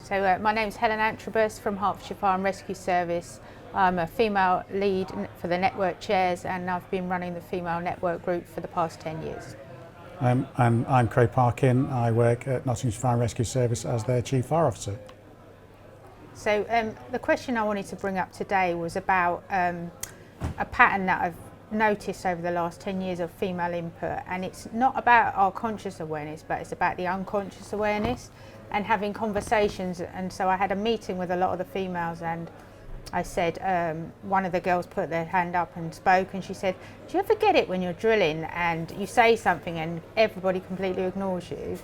So my name's Helen Antrobus from Hertfordshire Fire and Rescue Service. I'm a female lead for the network chairs, and I've been running the female network group for the past 10 years. I'm Parkin. I work at Nottinghamshire Fire and Rescue Service as their Chief Fire Officer. So the question I wanted to bring up today was about a pattern that I've noticed over the last 10 years of female input, and it's not about our conscious awareness, but it's about the unconscious awareness and having conversations. And so I had a meeting with a lot of the females, and I said, one of the girls put their hand up and spoke, and she said, do you ever get it when you're drilling and you say something and everybody completely ignores you?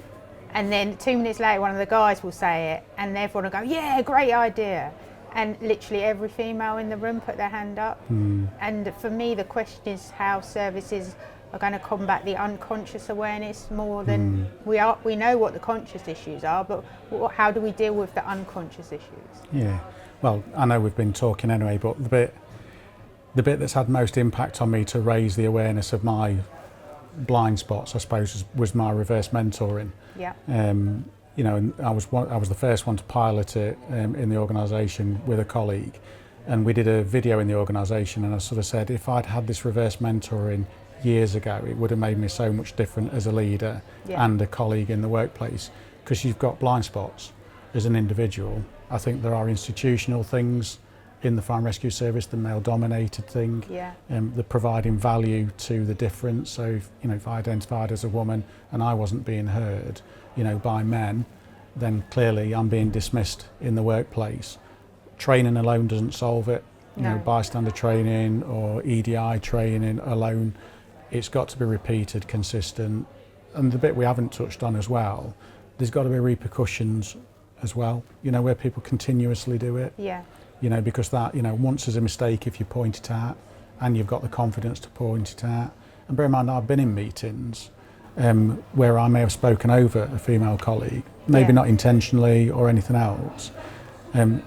And then 2 minutes later one of the guys will say it and everyone will go, yeah, great idea. And literally every female in the room put their hand up. And for me the question is how services are going to combat the unconscious awareness more than we know what the conscious issues are, but how do we deal with the unconscious issues? Yeah, well, I know we've been talking anyway, but the bit that's had most impact on me to raise the awareness of my blind spots, I suppose, was my reverse mentoring. Yeah. You know, and I was the first one to pilot it in the organisation with a colleague, and we did a video in the organisation, and I sort of said if I'd had this reverse mentoring years ago, it would have made me so much different as a leader and a colleague in the workplace, because you've got blind spots as an individual. I think there are institutional things in the fire and rescue service, the male-dominated thing, the providing value to the difference. So, if I identified as a woman and I wasn't being heard, by men, then clearly I'm being dismissed in the workplace. Training alone doesn't solve it. Bystander training or EDI training alone, it's got to be repeated, consistent. And the bit we haven't touched on as well, there's got to be repercussions as well, where people continuously do it. Yeah. Because that, once there's a mistake, if you point it out and you've got the confidence to point it out. And bear in mind, I've been in meetings where I may have spoken over a female colleague, maybe not intentionally or anything else.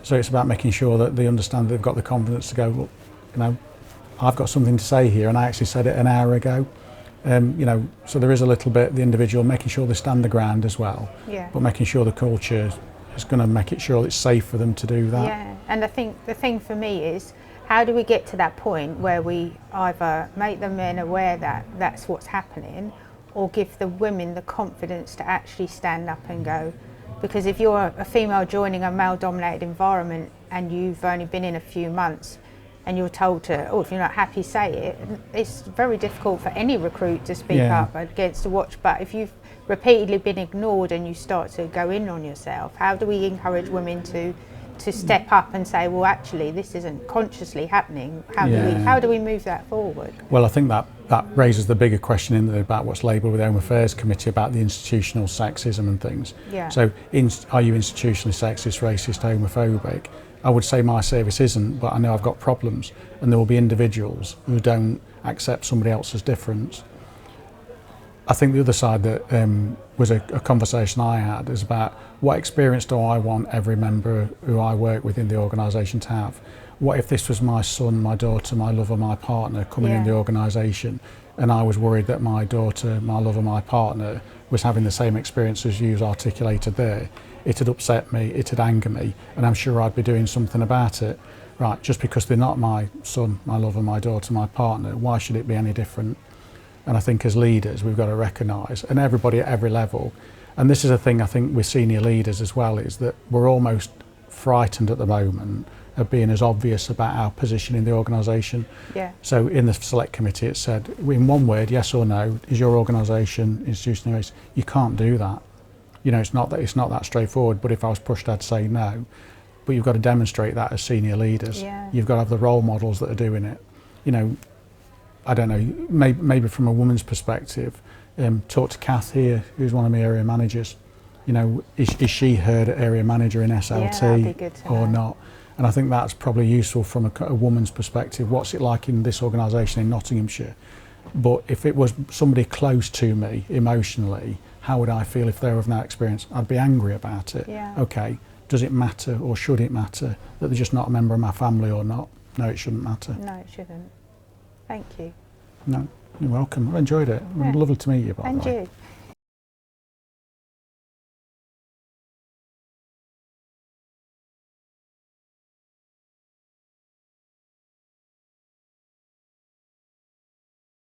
So it's about making sure that they understand they've got the confidence to go, well, I've got something to say here, and I actually said it an hour ago. So there is a little bit, the individual making sure they stand the ground as well, but making sure the culture is going to make it sure it's safe for them to do that. Yeah, and I think the thing for me is, how do we get to that point where we either make the men aware that that's what's happening, or give the women the confidence to actually stand up and go? Because if you're a female joining a male-dominated environment and you've only been in a few months and you're told to, if you're not happy, say it, it's very difficult for any recruit to speak up against the watch. But if you've repeatedly been ignored and you start to go in on yourself, how do we encourage women to step up and say, well, actually, this isn't consciously happening? How do we move that forward? Well, I think that raises the bigger question about what's labelled with the Home Affairs Committee about the institutional sexism and things. Yeah. So, are you institutionally sexist, racist, homophobic? I would say my service isn't, but I know I've got problems, and there will be individuals who don't accept somebody else's difference. I think the other side that was a conversation I had is about what experience do I want every member who I work with in the organisation to have? What if this was my son, my daughter, my lover, my partner coming in the organisation, and I was worried that my daughter, my lover, my partner was having the same experience as you've articulated there? It'd upset me, it'd anger me, and I'm sure I'd be doing something about it. Right, just because they're not my son, my lover, my daughter, my partner, why should it be any different? And I think as leaders, we've got to recognise, and everybody at every level, and this is a thing I think with senior leaders as well, is that we're almost frightened at the moment of being as obvious about our position in the organisation. Yeah. So in the select committee it said, in one word, yes or no, is your organisation institutionally racist? You can't do that. It's not that straightforward, but if I was pushed I'd say no. But you've got to demonstrate that as senior leaders. Yeah. You've got to have the role models that are doing it. I don't know, maybe from a woman's perspective, talk to Kath here, who's one of my area managers. Is she heard area manager in SLT or not? And I think that's probably useful from a woman's perspective. What's it like in this organisation in Nottinghamshire? But if it was somebody close to me emotionally, how would I feel if they were of that experience? I'd be angry about it. Yeah. Okay, does it matter or should it matter that they're just not a member of my family or not? No, it shouldn't matter. No, it shouldn't. Thank you. No, you're welcome. I've enjoyed it. Lovely to meet you, by the way. And you.